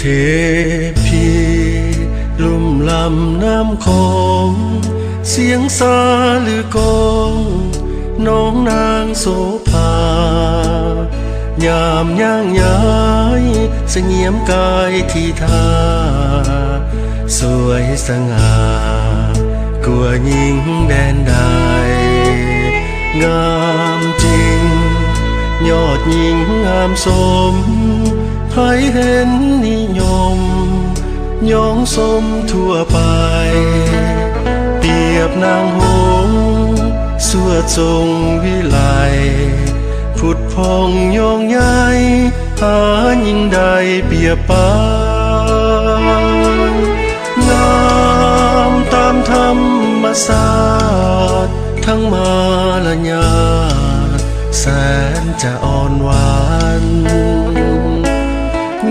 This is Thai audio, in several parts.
พีลุ่มลำน้ำคงเสียงซาลือกงน้องนางโสภายามย่างย้ายเสงี่ยมกายที่ท่าสวยสง่ากว่าหญิงแดนใดงามจริงยอดหญิงงามสมใครเห็นนิยมยองสมทั่วไปเปรียบนางหงส์สวดทรงวิไลผุดพองยองใหญ่หายิ่งใดเปรียบปานงามตามธรรมศาสตร์ทั้งมาลญาแสนจะอ่อนหวาน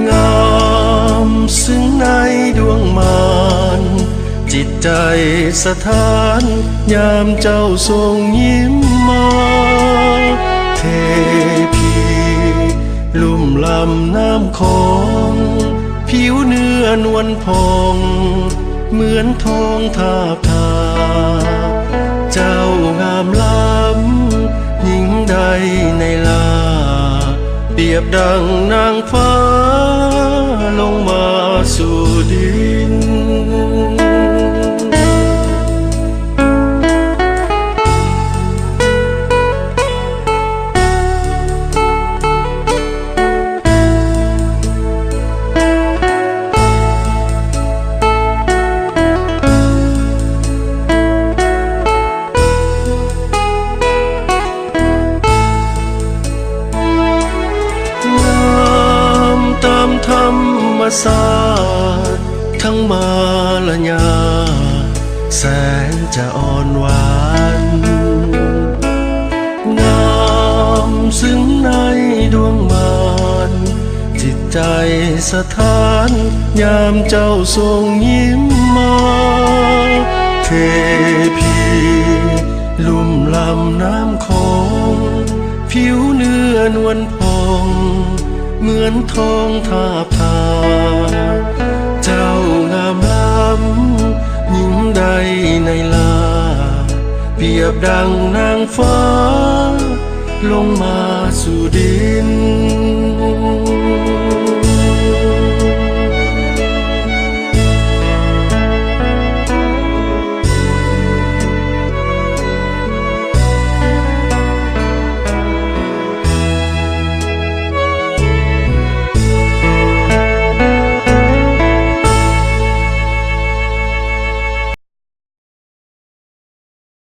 งามซึ่งในดวงมารจิตใจสถานยามเจ้าทรงยิ้มมาเทพีลุ่มลำน้ำคงผิวเนื้อนวลพองเหมือนทองทาบทาเจ้างามล้ำยิ่งใดในลาเปรียบดังนางฟ้าลงมาสู่ดินธรรมศาสตร์ทั้งมาลญาแสนจะอ่อนหวานงามซึ่งในดวงมารจิตใจสถานยามเจ้าทรงยิ้มมาเทพีลุ่มลำน้ำคงผิวเนื้อนวลพองเหมือนทองทาบทาเจ้างามล้ำยิ่งใดในลาเปรียบดังนางฟ้าลงมาสู่ดิ